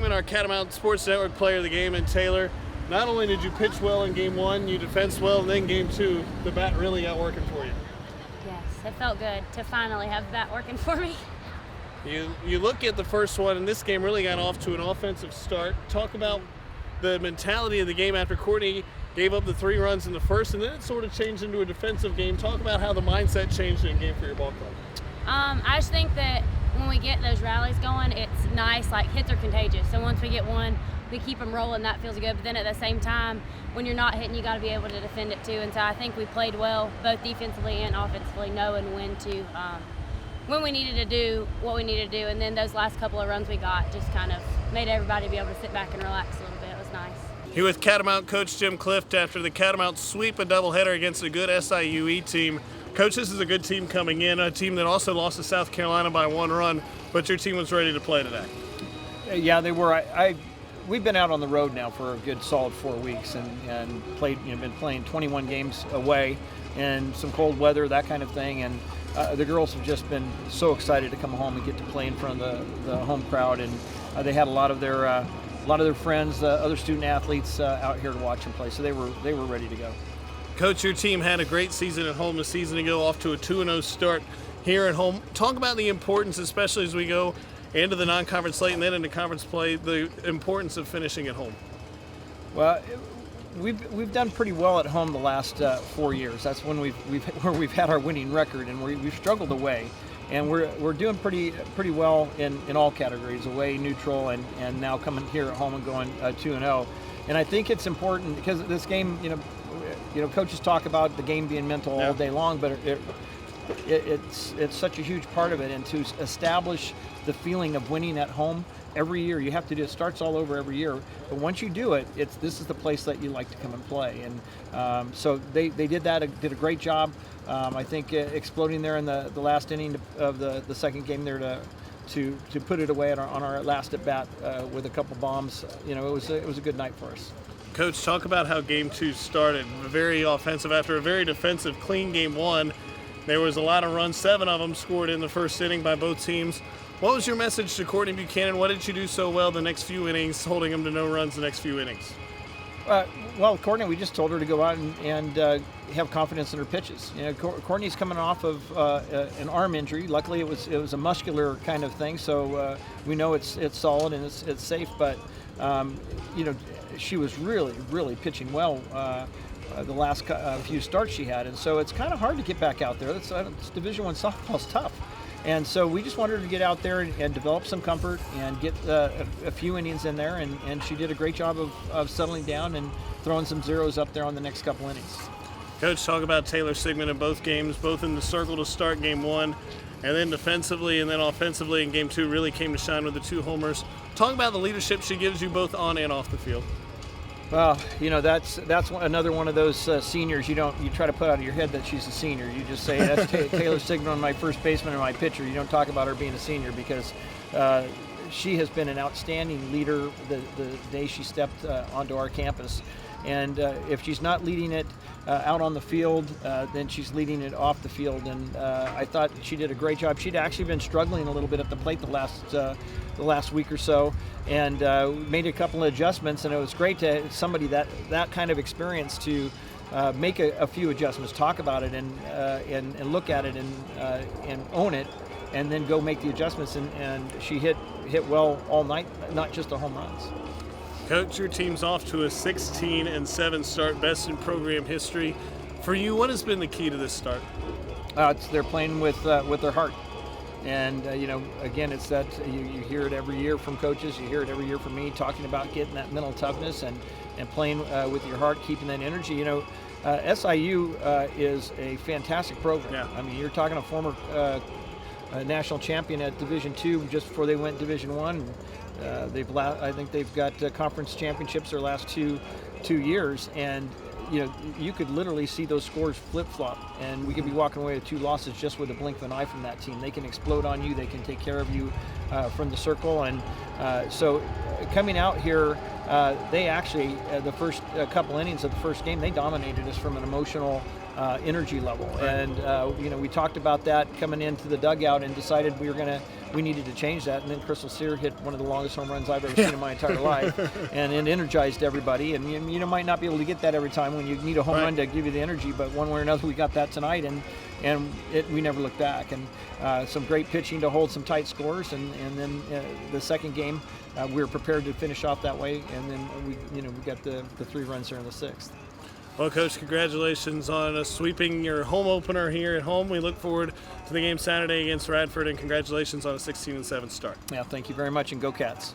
segment, our Catamount Sports Network Player of the Game. And Taylor, not only did you pitch well in Game 1, you defensed well, and then Game 2, the bat really got working for you. Yes, it felt good to finally have the bat working for me. You look at the first one, and this game really got off to an offensive start. Talk about the mentality of the game after Courtney gave up the 3 runs in the first, and then it sort of changed into a defensive game. Talk about how the mindset changed in game for your ball club. I just think that when we get those rallies going, it's nice, like hits are contagious. So once we get one, we keep them rolling, that feels good. But then at the same time, when you're not hitting, you got to be able to defend it too. And so I think we played well, both defensively and offensively, knowing when we needed to do what we needed to do. And then those last couple of runs we got just kind of made everybody be able to sit back and relax a little bit. It was nice. Here with Catamount coach Jim Clift after the Catamount sweep a doubleheader against a good SIUE team. Coach, this is a good team coming in, a team that also lost to South Carolina by 1 run, but your team was ready to play today. Yeah, they were. We've been out on the road now for a good solid 4 weeks and played. Been playing 21 games away in some cold weather, that kind of thing. And the girls have just been so excited to come home and get to play in front of the home crowd. And they had a lot of their friends, other student athletes out here to watch them play. So they were ready to go. Coach, your team had a great season at home a season ago, off to a 2-0 start here at home. Talk about the importance, especially as we go into the non-conference slate and then into conference play, the importance of finishing at home. Well, we've done pretty well at home the last 4 years. That's when we've had our winning record, and we've struggled away. And we're doing pretty well in all categories, away, neutral, and now coming here at home and going 2-0. And I think it's important because this game, coaches talk about the game being mental all day long, but it's such a huge part of it. And to establish the feeling of winning at home every year, you have to do it. Starts all over every year, but once you do it, this is the place that you like to come and play. And so they did that, did a great job. I think exploding there in the last inning of the second game there to put it away on our last at bat with a couple bombs. It was a good night for us. Coach, talk about how Game 2 started. Very offensive after a very defensive, clean Game 1. There was a lot of runs, 7 of them scored in the first inning by both teams. What was your message to Courtney Buchanan? What did she do so well the next few innings, holding them to no runs the next few innings? Well, Courtney, we just told her to go out and have confidence in her pitches. Courtney's coming off of an arm injury. Luckily, it was a muscular kind of thing, so we know it's solid and it's safe. But she was really pitching well the last few starts she had, and so it's kind of hard to get back out there. It's Division I softball's tough. And so we just wanted her to get out there and develop some comfort and get a few innings in there, and she did a great job of settling down and throwing some zeros up there on the next couple innings. Coach, talk about Taylor Sigmund in both games, both in the circle to start Game 1, and then defensively and then offensively in Game 2 really came to shine with the 2 homers. Talk about the leadership she gives you both on and off the field. Well, that's another one of those seniors you try to put out of your head that she's a senior. You just say that's Taylor Sigmund, my first baseman and my pitcher. You don't talk about her being a senior because she has been an outstanding leader the day she stepped onto our campus. And if she's not leading it out on the field, then she's leading it off the field. And I thought she did a great job. She'd actually been struggling a little bit at the plate the last week or so, and made a couple of adjustments. And it was great to have somebody that kind of experience to make a few adjustments, talk about it, and look at it and own it, and then go make the adjustments. And she hit well all night, not just the home runs. Coach, your team's off to a 16-7 start, best in program history. For you, what has been the key to this start? They're playing with their heart. And, again, it's that you hear it every year from coaches. You hear it every year from me talking about getting that mental toughness and playing with your heart, keeping that energy. SIU is a fantastic program. Yeah. I mean, you're talking a former national champion at Division II just before they went Division I. I think they've got conference championships their last two years, and you could literally see those scores flip-flop, and we could be walking away with 2 losses just with a blink of an eye from that team. They can explode on you. They can take care of you from the circle, and so coming out here, they actually the first couple innings of the first game, they dominated us from an emotional energy level. And we talked about that coming into the dugout and decided we needed to change that. And then Crystal Sear hit one of the longest home runs I've ever seen in my entire life, and it energized everybody. And you might not be able to get that every time when you need a home run to give you the energy, but one way or another we got that tonight, and we never looked back. And some great pitching to hold some tight scores, and then the second game we were prepared to finish off that way, and then we got the 3 runs there in the 6th. Well, Coach, congratulations on sweeping your home opener here at home. We look forward to the game Saturday against Radford, and congratulations on a 16-7 start. Yeah, thank you very much, and go Cats.